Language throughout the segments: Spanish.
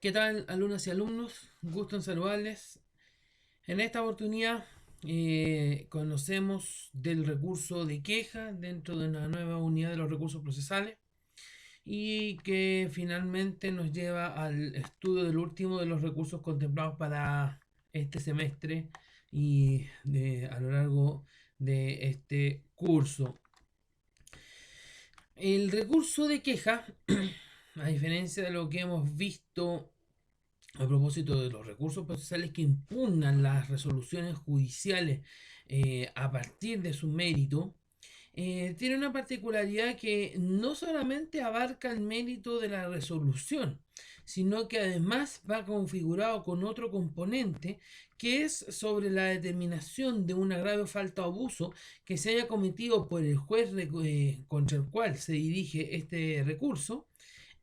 ¿Qué tal, alumnas y alumnos? Gusto en saludarles. En esta oportunidad conocemos del recurso de queja dentro de una nueva unidad de los recursos procesales y que finalmente nos lleva al estudio del último de los recursos contemplados para este semestre a lo largo de este curso. El recurso de queja, a diferencia de lo que hemos visto a propósito de los recursos procesales que impugnan las resoluciones judiciales a partir de su mérito, tiene una particularidad que no solamente abarca el mérito de la resolución, sino que además va configurado con otro componente que es sobre la determinación de un agravio, falta o abuso que se haya cometido por el juez contra el cual se dirige este recurso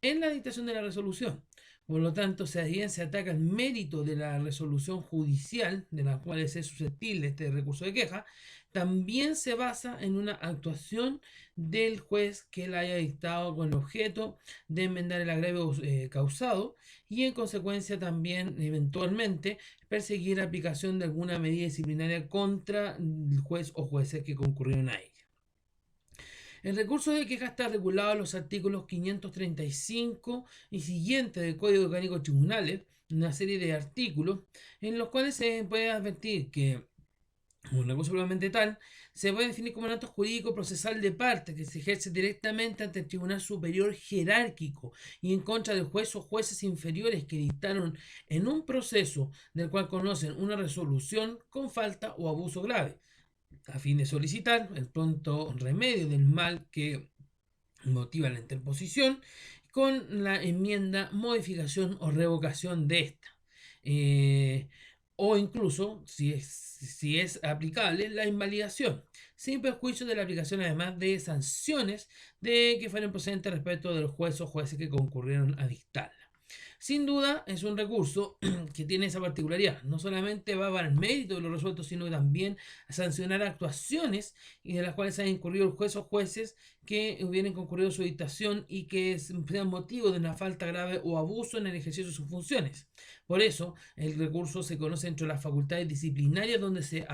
en la dictación de la resolución. Por lo tanto, si bien se ataca el mérito de la resolución judicial de la cual es susceptible este recurso de queja, también se basa en una actuación del juez que la haya dictado con el objeto de enmendar el agravio causado y en consecuencia también eventualmente perseguir la aplicación de alguna medida disciplinaria contra el juez o jueces que concurrieron a ella. El recurso de queja está regulado en los artículos 535 y siguientes del Código Orgánico de Tribunales, una serie de artículos en los cuales se puede advertir que un recurso probablemente tal se puede definir como un acto jurídico procesal de parte que se ejerce directamente ante el Tribunal Superior Jerárquico y en contra del juez o jueces inferiores que dictaron en un proceso del cual conocen una resolución con falta o abuso grave a fin de solicitar el pronto remedio del mal que motiva la interposición con la enmienda, modificación o revocación de esta. Eh, o incluso, si es aplicable, la invalidación, sin perjuicio de la aplicación además de sanciones de que fueran procedentes respecto del juez o jueces que concurrieron a dictarla. Sin duda es un recurso que tiene esa particularidad. No solamente va a dar mérito de lo resuelto, sino también a sancionar actuaciones y de las cuales han incurrido el juez o jueces que hubieran concurrido a su dictación y que sean motivo de una falta grave o abuso en el ejercicio de sus funciones. Por eso, el recurso se conoce entre las facultades disciplinarias donde se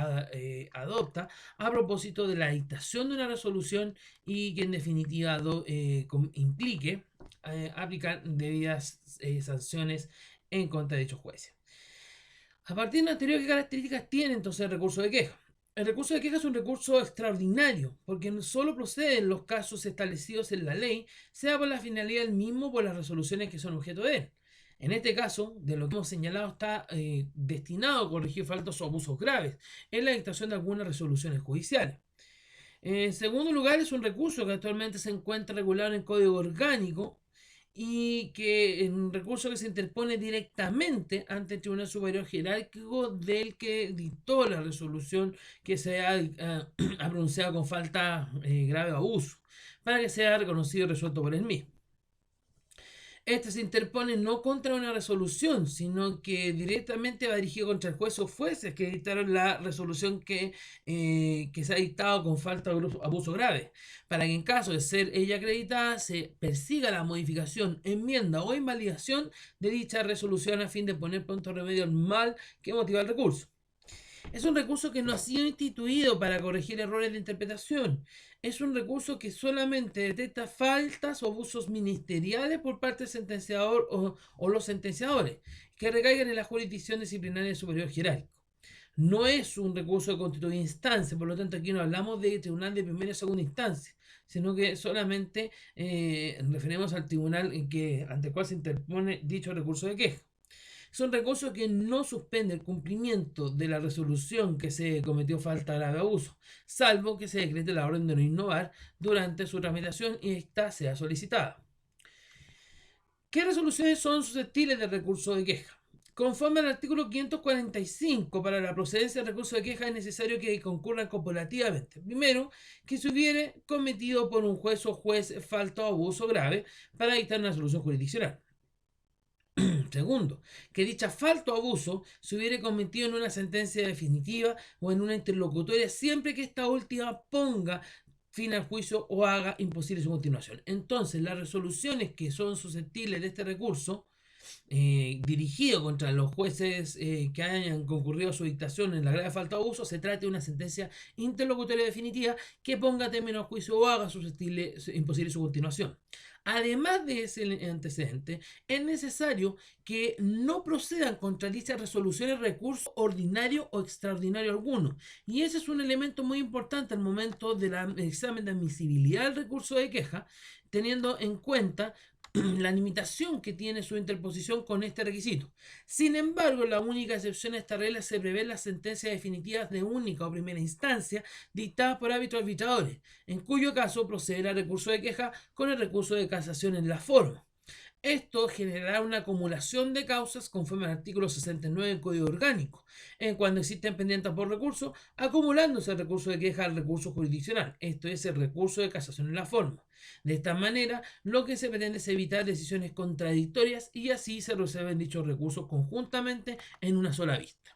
adopta a propósito de la dictación de una resolución y que en definitiva implique aplicar debidas sanciones en contra de dichos jueces. A partir de lo anterior, ¿qué características tiene entonces el recurso de queja? El recurso de queja es un recurso extraordinario, porque no solo procede en los casos establecidos en la ley, sea por la finalidad del mismo o por las resoluciones que son objeto de él. En este caso, de lo que hemos señalado, está destinado a corregir faltas o abusos graves en la dictación de algunas resoluciones judiciales. En segundo lugar, es un recurso que actualmente se encuentra regulado en el Código Orgánico y que es un recurso que se interpone directamente ante el Tribunal Superior Jerárquico del que dictó la resolución que se ha pronunciado con falta grave o abuso, para que sea reconocido y resuelto por él mismo. Este se interpone no contra una resolución, sino que directamente va dirigido contra el juez o jueces que dictaron la resolución que se ha dictado con falta o abuso grave, para que en caso de ser ella acreditada se persiga la modificación, enmienda o invalidación de dicha resolución a fin de poner pronto remedio al mal que motiva el recurso. Es un recurso que no ha sido instituido para corregir errores de interpretación. Es un recurso que solamente detecta faltas o abusos ministeriales por parte del sentenciador o los sentenciadores, que recaigan en la jurisdicción disciplinaria superior jerárquico. No es un recurso de constituida instancia, por lo tanto aquí no hablamos de tribunal de primera y segunda instancia, sino que solamente referimos al tribunal ante el cual se interpone dicho recurso de queja. Son recursos que no suspende el cumplimiento de la resolución que se cometió falta grave de abuso, salvo que se decrete la orden de no innovar durante su tramitación y ésta sea solicitada. ¿Qué resoluciones son susceptibles de recurso de queja? Conforme al artículo 545, para la procedencia del recurso de queja es necesario que concurran corporativamente. Primero, que se hubiere cometido por un juez o juez falta o abuso grave para dictar una solución jurisdiccional. Segundo, que dicha falta o abuso se hubiere cometido en una sentencia definitiva o en una interlocutoria siempre que esta última ponga fin al juicio o haga imposible su continuación. Entonces, las resoluciones que son susceptibles de este recurso dirigido contra los jueces que hayan concurrido a su dictación en la grave falta de abuso se trate de una sentencia interlocutoria definitiva que ponga término al juicio o haga susceptible, imposible su continuación. Además de ese antecedente, es necesario que no procedan contra dichas resoluciones recurso ordinario o extraordinario alguno. Y ese es un elemento muy importante al momento del examen de admisibilidad del recurso de queja, teniendo en cuenta la limitación que tiene su interposición con este requisito. Sin embargo, la única excepción a esta regla se prevé en las sentencias definitivas de única o primera instancia dictadas por árbitros arbitradores, en cuyo caso procederá el recurso de queja con el recurso de casación en la forma. Esto generará una acumulación de causas conforme al artículo 69 del Código Orgánico, en cuando existen pendientes por recurso, acumulándose el recurso de queja al recurso jurisdiccional, esto es el recurso de casación en la forma. De esta manera, lo que se pretende es evitar decisiones contradictorias y así se resuelven dichos recursos conjuntamente en una sola vista.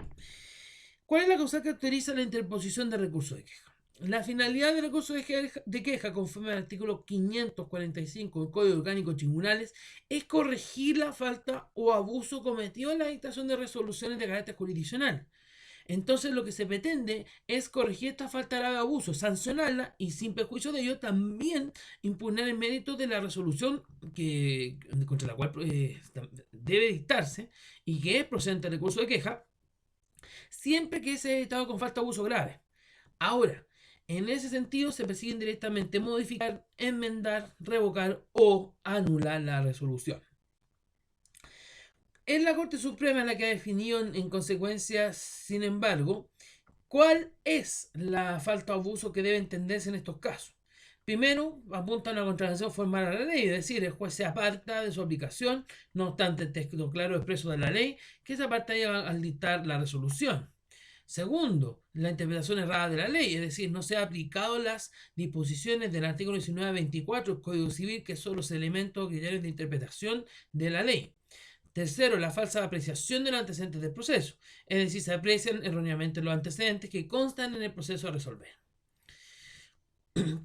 ¿Cuál es la causa que autoriza la interposición de recurso de queja? La finalidad del recurso de queja, conforme al artículo 545 del Código Orgánico de Tribunales, es corregir la falta o abuso cometido en la dictación de resoluciones de carácter jurisdiccional. Entonces lo que se pretende es corregir esta falta de abuso, sancionarla y sin perjuicio de ello también impugnar el mérito de la resolución contra la cual debe dictarse y que es procedente del recurso de queja, siempre que sea dictado con falta de abuso grave. Ahora, en ese sentido se persiguen directamente modificar, enmendar, revocar o anular la resolución. Es la Corte Suprema la que ha definido en consecuencia, sin embargo, cuál es la falta o abuso que debe entenderse en estos casos. Primero, apunta a una contravención formal a la ley, es decir, el juez se aparta de su aplicación, no obstante el texto claro expreso de la ley, que se aparta al dictar la resolución. Segundo, la interpretación errada de la ley, es decir, no se han aplicado las disposiciones del artículo 1924 del Código Civil, que son los elementos o criterios de interpretación de la ley. Tercero, la falsa apreciación de los antecedentes del proceso, es decir, se aprecian erróneamente los antecedentes que constan en el proceso a resolver.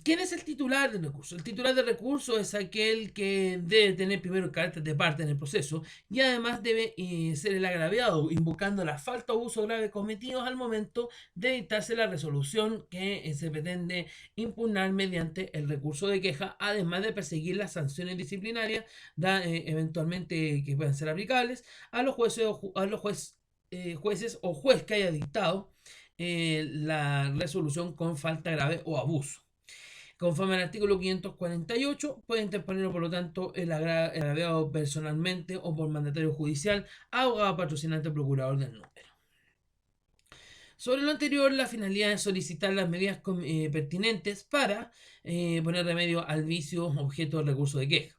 ¿Quién es el titular del recurso? El titular del recurso es aquel que debe tener primero el carácter de parte en el proceso y además debe ser el agraviado, invocando la falta o abuso grave cometidos al momento de dictarse la resolución que se pretende impugnar mediante el recurso de queja, además de perseguir las sanciones disciplinarias eventualmente que puedan ser aplicables a los jueces o juez que haya dictado la resolución con falta grave o abuso. Conforme al artículo 548, puede interponerlo, por lo tanto, el agraviado personalmente o por mandatario judicial, abogado, patrocinante, procurador del número. Sobre lo anterior, la finalidad es solicitar las medidas pertinentes para poner remedio al vicio objeto del recurso de queja.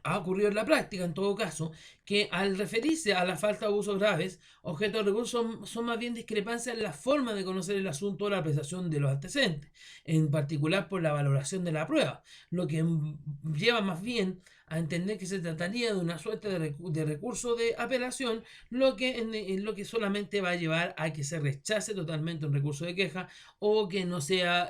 Ha ocurrido en la práctica, en todo caso, que al referirse a la falta de abusos graves, objeto de recurso son más bien discrepancias en la forma de conocer el asunto o la apreciación de los antecedentes, en particular por la valoración de la prueba, lo que lleva más bien a entender que se trataría de una suerte de recurso de apelación, lo que solamente va a llevar a que se rechace totalmente un recurso de queja o que no sea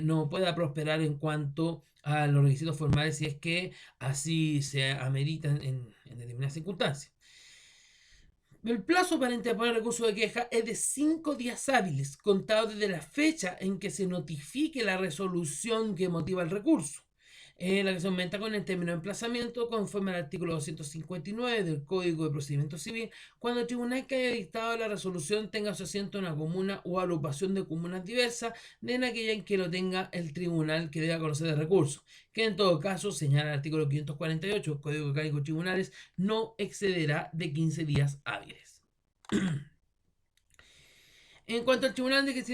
no pueda prosperar en cuanto a los requisitos formales si es que así se ameritan en determinadas circunstancias. El plazo para interponer recurso de queja es de 5 días hábiles, contados desde la fecha en que se notifique la resolución que motiva el recurso. La que se aumenta con el término de emplazamiento conforme al artículo 259 del Código de Procedimiento Civil, cuando el tribunal que haya dictado la resolución tenga su asiento en una comuna o agrupación de comunas diversas de en aquella en que lo tenga el tribunal que deba conocer el recurso, que en todo caso, señala el artículo 548 del Código Orgánico de Tribunales, no excederá de 15 días hábiles. En cuanto al tribunal de que se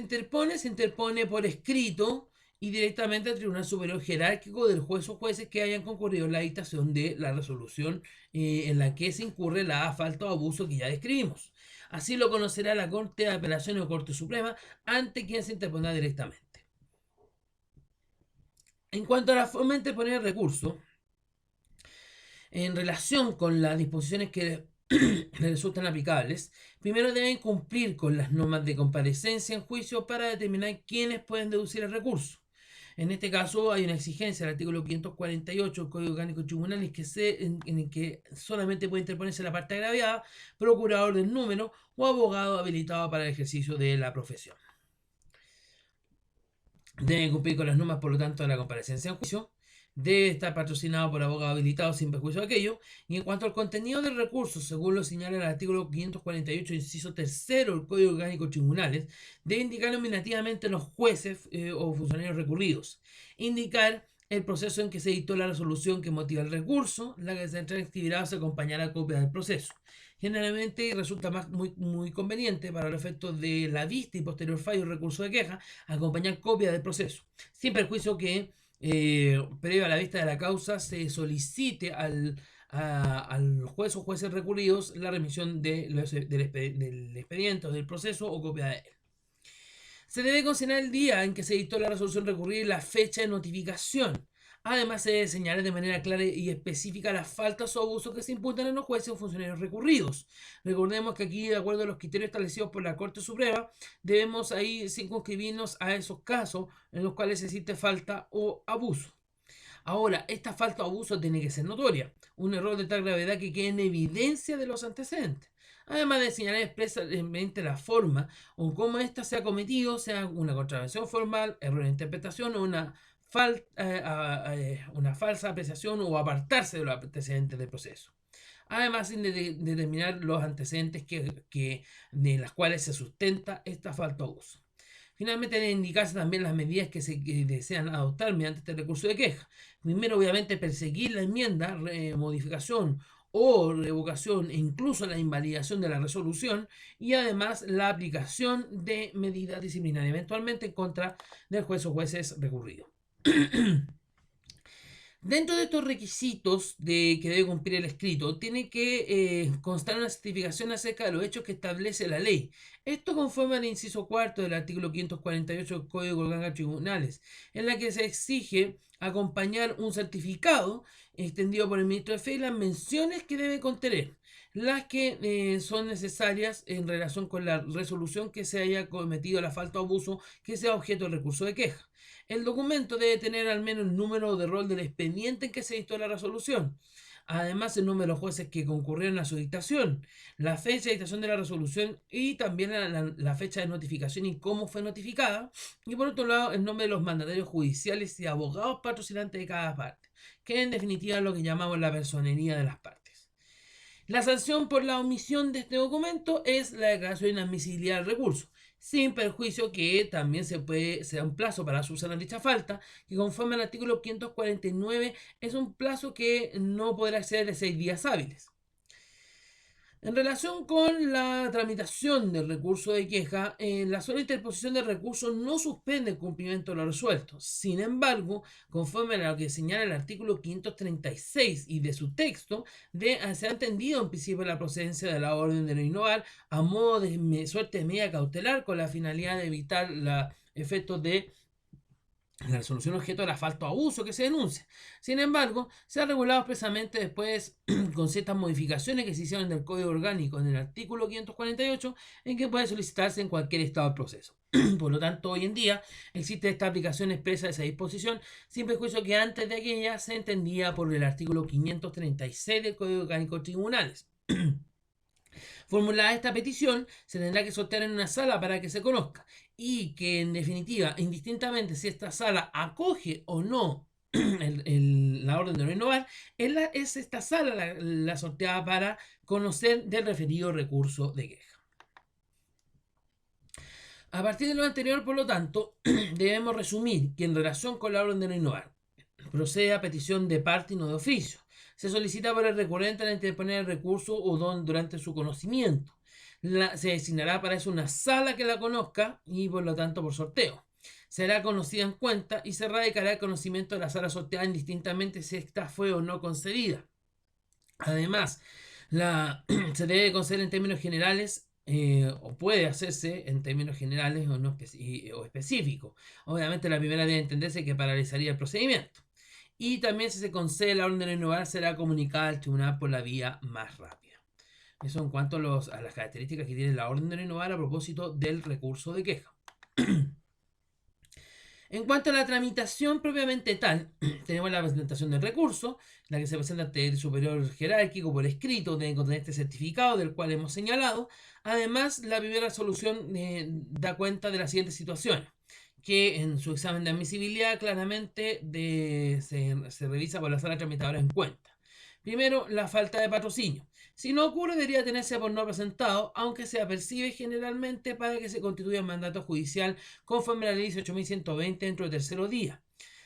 interpone por escrito y directamente al Tribunal Superior Jerárquico del juez o jueces que hayan concurrido en la dictación de la resolución en la que se incurre la falta o abuso que ya describimos. Así lo conocerá la Corte de Apelaciones o Corte Suprema ante quien se interpondrá directamente. En cuanto a la forma de interponer el recurso, en relación con las disposiciones que resultan aplicables, primero deben cumplir con las normas de comparecencia en juicio para determinar quiénes pueden deducir el recurso. En este caso hay una exigencia del artículo 548 del Código Orgánico de Tribunales en el que solamente puede interponerse la parte agraviada, procurador del número o abogado habilitado para el ejercicio de la profesión. Debe cumplir con las normas, por lo tanto, de la comparecencia en juicio. Debe estar patrocinado por abogado habilitado sin perjuicio de aquello. Y en cuanto al contenido del recurso, según lo señala el artículo 548, inciso tercero del Código Orgánico de Tribunales, debe indicar nominativamente los jueces o funcionarios recurridos. Indicar el proceso en que se dictó la resolución que motiva el recurso, la que se transcribirá o se acompañará copia del proceso. Generalmente resulta muy conveniente para los efectos de la vista y posterior fallo o recurso de queja acompañar copia del proceso, sin perjuicio que previo a la vista de la causa se solicite al juez o jueces recurridos la remisión del expediente o del proceso o copia de él. Se debe considerar el día en que se dictó la resolución recurrida y la fecha de notificación. Además, se debe señalar de manera clara y específica las faltas o abusos que se imputan en los jueces o funcionarios recurridos. Recordemos que aquí, de acuerdo a los criterios establecidos por la Corte Suprema, debemos ahí circunscribirnos a esos casos en los cuales existe falta o abuso. Ahora, esta falta o abuso tiene que ser notoria, un error de tal gravedad que quede en evidencia de los antecedentes. Además de señalar expresamente la forma o cómo ésta se ha cometido, sea una contravención formal, error de interpretación o una falsa apreciación o apartarse de los antecedentes del proceso. Además, sin determinar los antecedentes de las cuales se sustenta esta falta o abuso. Finalmente, deben indicarse también las medidas que se desean adoptar mediante este recurso de queja. Primero, obviamente, perseguir la enmienda, modificación o revocación e incluso la invalidación de la resolución y además la aplicación de medidas disciplinarias eventualmente en contra del juez o jueces recurridos. Dentro de estos requisitos que debe cumplir el escrito, tiene que constar una certificación acerca de los hechos que establece la ley. Esto conforme al inciso cuarto del artículo 548 del Código Orgánico de Tribunales, en la que se exige acompañar un certificado extendido por el ministro de Fe y las menciones que debe contener, las que son necesarias en relación con la resolución que se haya cometido la falta o abuso que sea objeto del recurso de queja. El documento debe tener al menos el número de rol del expediente en que se dictó la resolución. Además, el número de los jueces que concurrieron a su dictación, la fecha de dictación de la resolución y también la fecha de notificación y cómo fue notificada. Y por otro lado, el nombre de los mandatarios judiciales y abogados patrocinantes de cada parte, que en definitiva es lo que llamamos la personería de las partes. La sanción por la omisión de este documento es la declaración de inadmisibilidad del recurso, sin perjuicio que también se da un plazo para subsanar dicha falta, que conforme al artículo 549 es un plazo que no podrá exceder de 6 días hábiles. En relación con la tramitación del recurso de queja, la sola interposición del recurso no suspende el cumplimiento de lo resuelto. Sin embargo, conforme a lo que señala el artículo 536 y de su texto, se ha entendido en principio la procedencia de la orden de no innovar a modo de suerte de medida cautelar con la finalidad de evitar los efectos de la resolución objeto de la falta o abuso que se denuncia. Sin embargo, se ha regulado expresamente después con ciertas modificaciones que se hicieron en el Código Orgánico en el artículo 548 en que puede solicitarse en cualquier estado del proceso. Por lo tanto, hoy en día existe esta aplicación expresa de esa disposición sin perjuicio que antes de aquella se entendía por el artículo 536 del Código Orgánico de Tribunales. Formulada esta petición, se tendrá que sortear en una sala para que se conozca y que, en definitiva, indistintamente si esta sala acoge o no la orden de no innovar, es esta sala la sorteada para conocer del referido recurso de queja. A partir de lo anterior, por lo tanto, debemos resumir que en relación con la orden de no innovar, procede a petición de parte y no de oficio. Se solicita por el recurrente al interponer el recurso o durante su conocimiento. Se designará para eso una sala que la conozca y por lo tanto por sorteo. Será conocida en cuenta y se radicará el conocimiento de la sala sorteada indistintamente si esta fue o no concedida. Además, se debe conceder en términos generales o puede hacerse en términos generales o, no o específicos. Obviamente la primera debe entenderse que paralizaría el procedimiento. Y también si se concede la orden de no innovar será comunicada al tribunal por la vía más rápida. Eso en cuanto a las características que tiene la orden de no innovar a propósito del recurso de queja. En cuanto a la tramitación propiamente tal, tenemos la presentación del recurso, la que se presenta ante el superior jerárquico por escrito, debe contener este certificado del cual hemos señalado. Además, la primera resolución da cuenta de la siguiente situación, que en su examen de admisibilidad claramente se revisa por la sala tramitadora en cuenta. Primero, la falta de patrocinio. Si no ocurre, debería tenerse por no presentado, aunque se apercibe generalmente para que se constituya un mandato judicial conforme a la ley 18.120 dentro del tercero día.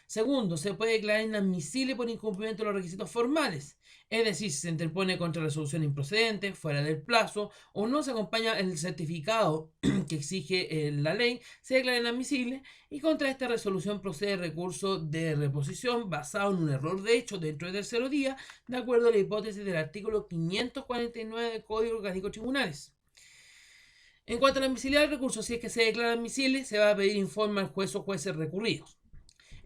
Segundo, se puede declarar inadmisible por incumplimiento de los requisitos formales, es decir, si se interpone contra resolución improcedente, fuera del plazo, o no se acompaña el certificado que exige la ley, se declara inadmisible, y contra esta resolución procede recurso de reposición basado en un error de hecho dentro del tercero día, de acuerdo a la hipótesis del artículo 549 del Código Orgánico de Tribunales. En cuanto a la admisibilidad del recurso, si es que se declara admisible, se va a pedir informe al juez o jueces recurridos.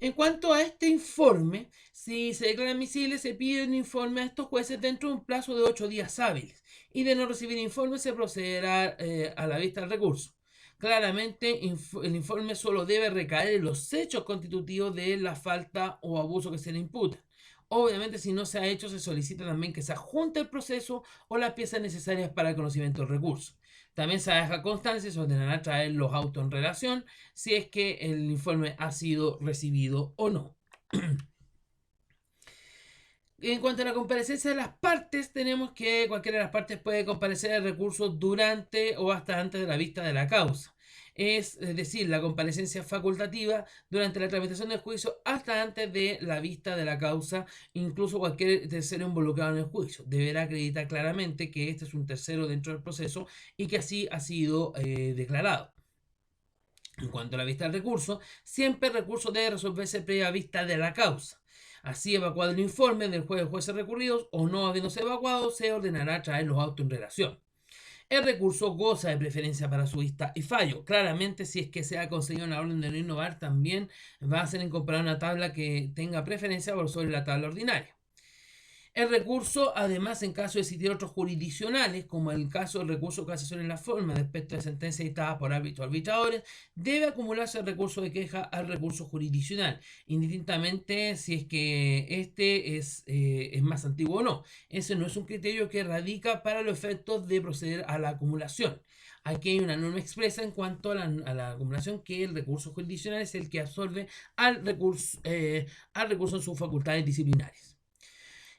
En cuanto a este informe, si se declara admisible, se pide un informe a estos jueces dentro de un plazo de 8 días hábiles, y de no recibir informe se procederá a la vista del recurso. Claramente, el informe solo debe recaer en los hechos constitutivos de la falta o abuso que se le imputa. Obviamente, si no se ha hecho, se solicita también que se adjunte el proceso o las piezas necesarias para el conocimiento del recurso. También se deja constancia y se ordenará traer los autos en relación si es que el informe ha sido recibido o no. En cuanto a la comparecencia de las partes, tenemos que cualquiera de las partes puede comparecer el recurso durante o hasta antes de la vista de la causa. Es decir, la comparecencia facultativa durante la tramitación del juicio hasta antes de la vista de la causa, incluso cualquier tercero involucrado en el juicio. Deberá acreditar claramente que este es un tercero dentro del proceso y que así ha sido declarado. En cuanto a la vista del recurso, siempre el recurso debe resolverse previa vista de la causa. Así, evacuado el informe del juez o jueces recurridos o no habiéndose evacuado, se ordenará traer los autos en relación. El recurso goza de preferencia para su vista y fallo. Claramente, si es que se ha conseguido una orden de no innovar, también va a ser incorporada una tabla que tenga preferencia por sobre la tabla ordinaria. El recurso, además, en caso de existir otros jurisdiccionales, como el caso del recurso de casación en la forma respecto de sentencia dictada por árbitros o arbitradores, debe acumularse el recurso de queja al recurso jurisdiccional, indistintamente si es que este es más antiguo o no. Ese no es un criterio que radica para los efectos de proceder a la acumulación. Aquí hay una norma expresa en cuanto a la acumulación, que el recurso jurisdiccional es el que absorbe al recurso en sus facultades disciplinarias.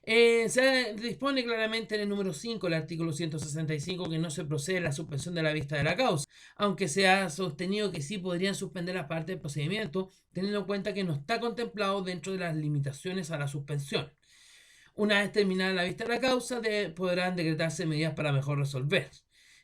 Se dispone claramente en el número 5 del artículo 165 que no se procede a la suspensión de la vista de la causa, aunque se ha sostenido que sí podrían suspender la parte del procedimiento, teniendo en cuenta que no está contemplado dentro de las limitaciones a la suspensión. Una vez terminada la vista de la causa, podrán decretarse medidas para mejor resolver,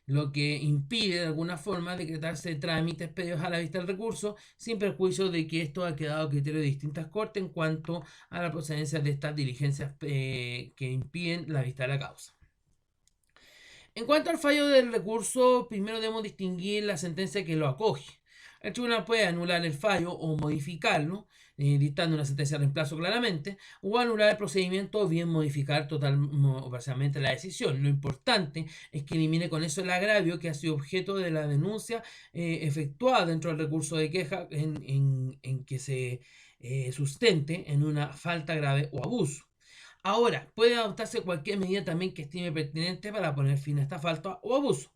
lo que impide de alguna forma decretarse trámites pedidos a la vista del recurso, sin perjuicio de que esto ha quedado a criterio de distintas cortes en cuanto a la procedencia de estas diligencias que impiden la vista de la causa. En cuanto al fallo del recurso, primero debemos distinguir la sentencia que lo acoge. El tribunal puede anular el fallo o modificarlo, dictando una sentencia de reemplazo claramente, o anular el procedimiento o bien modificar total o parcialmente la decisión. Lo importante es que elimine con eso el agravio que ha sido objeto de la denuncia efectuada dentro del recurso de queja en que se sustente en una falta grave o abuso. Ahora, puede adoptarse cualquier medida también que estime pertinente para poner fin a esta falta o abuso.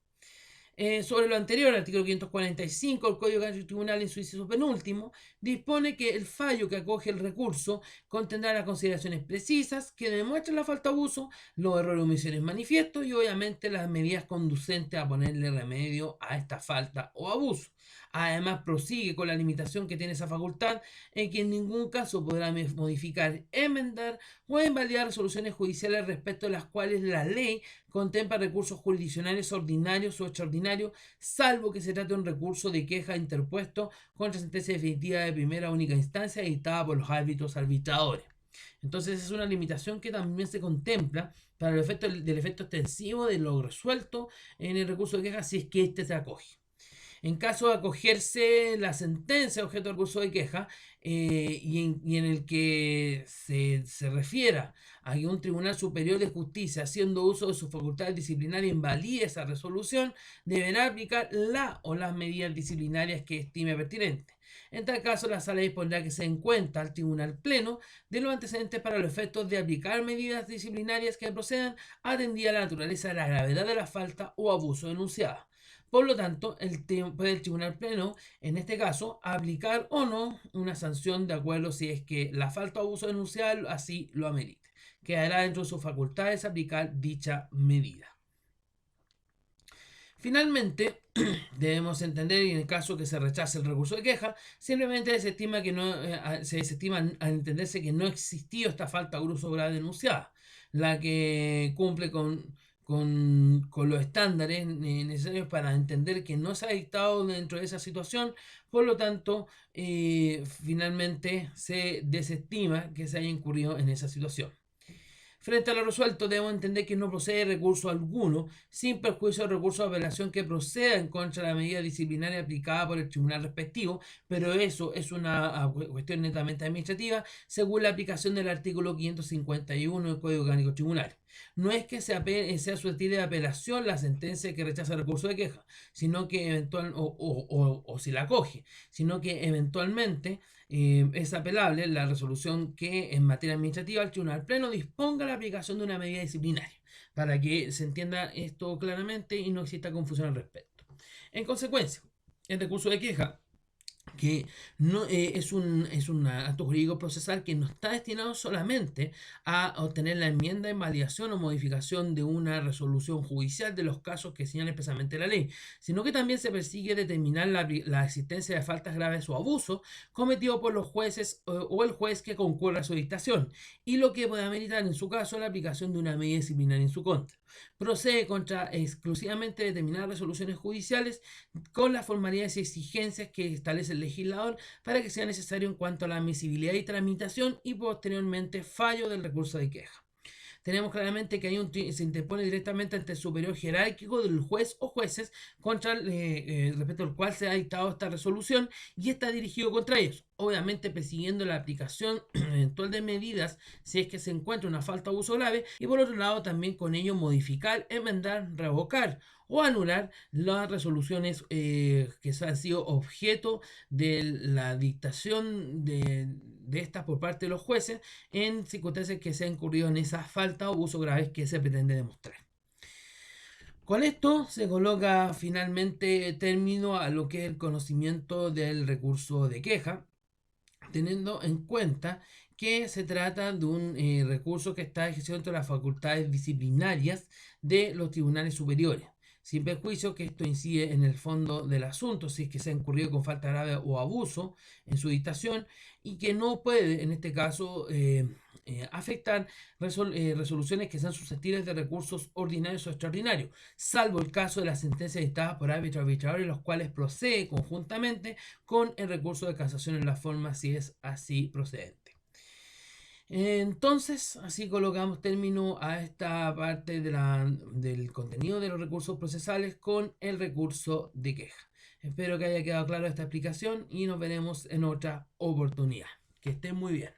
Sobre lo anterior, el artículo 545 del Código de Tribunal en su inciso penúltimo dispone que el fallo que acoge el recurso contendrá las consideraciones precisas que demuestren la falta de abuso, los errores o omisiones manifiestos y obviamente las medidas conducentes a ponerle remedio a esta falta o abuso. Además, prosigue con la limitación que tiene esa facultad en que en ningún caso podrá modificar, enmendar o invalidar resoluciones judiciales respecto de las cuales la ley contempla recursos jurisdiccionales ordinarios o extraordinarios, salvo que se trate de un recurso de queja interpuesto contra sentencia definitiva de primera o única instancia dictada por los árbitros arbitradores. Entonces es una limitación que también se contempla para el efecto del efecto extensivo de lo resuelto en el recurso de queja si es que éste se acoge. En caso de acogerse la sentencia objeto del recurso de queja y en el que se refiera a que un tribunal superior de justicia, haciendo uso de sus facultades disciplinarias, invalide esa resolución, deberá aplicar la o las medidas disciplinarias que estime pertinente. En tal caso, la sala dispondrá que se den cuenta al Tribunal Pleno de los antecedentes para los efectos de aplicar medidas disciplinarias que procedan atendida la naturaleza de la gravedad de la falta o abuso denunciada. Por lo tanto, puede el Tribunal Pleno, en este caso, aplicar o no una sanción de acuerdo si es que la falta o abuso denunciado así lo amerite. Quedará dentro de sus facultades aplicar dicha medida. Finalmente, debemos entender, y en el caso que se rechace el recurso de queja, simplemente se estima que no, se desestima al entenderse que no existió esta falta o abuso grave denunciada, la que cumple con los estándares necesarios para entender que no se ha dictado dentro de esa situación. Por lo tanto, finalmente se desestima que se haya incurrido en esa situación. Frente a lo resuelto, debemos entender que no procede recurso alguno, sin perjuicio del recurso de apelación que proceda en contra de la medida disciplinaria aplicada por el tribunal respectivo, pero eso es una cuestión netamente administrativa, según la aplicación del artículo 551 del Código Orgánico Tribunal. No es que sea susceptible de apelación la sentencia que rechaza el recurso de queja, sino que o si la acoge, sino que eventualmente es apelable la resolución que en materia administrativa el Tribunal Pleno disponga la aplicación de una medida disciplinaria, para que se entienda esto claramente y no exista confusión al respecto. En consecuencia, el recurso de queja que no, es un acto jurídico procesal que no está destinado solamente a obtener la enmienda, invalidación o modificación de una resolución judicial de los casos que señala expresamente la ley, sino que también se persigue determinar la existencia de faltas graves o abusos cometidos por los jueces o el juez que concurra a su dictación, y lo que pueda meritar en su caso la aplicación de una medida disciplinaria en su contra. Procede contra exclusivamente determinadas resoluciones judiciales con las formalidades y exigencias que establece el legislador para que sea necesario en cuanto a la admisibilidad y tramitación y posteriormente fallo del recurso de queja. Tenemos claramente que se interpone directamente ante el superior jerárquico del juez o jueces respecto al cual se ha dictado esta resolución y está dirigido contra ellos, obviamente persiguiendo la aplicación eventual de medidas si es que se encuentra una falta o abuso grave, y por otro lado también con ello modificar, enmendar, revocar o anular las resoluciones que han sido objeto de la dictación de estas por parte de los jueces en circunstancias que se han incurrido en esa falta o abuso graves que se pretende demostrar. Con esto se coloca finalmente término a lo que es el conocimiento del recurso de queja, teniendo en cuenta que se trata de un recurso que está ejercido entre las facultades disciplinarias de los tribunales superiores, sin perjuicio que esto incide en el fondo del asunto, si es que se ha incurrido con falta grave o abuso en su dictación, y que no puede, en este caso, afectar resoluciones que sean susceptibles de recursos ordinarios o extraordinarios, salvo el caso de las sentencias dictadas por árbitros arbitradores, los cuales procede conjuntamente con el recurso de casación en la forma si es así procedente. Entonces, así colocamos término a esta parte del contenido de los recursos procesales con el recurso de queja. Espero que haya quedado claro esta explicación y nos veremos en otra oportunidad. Que estén muy bien.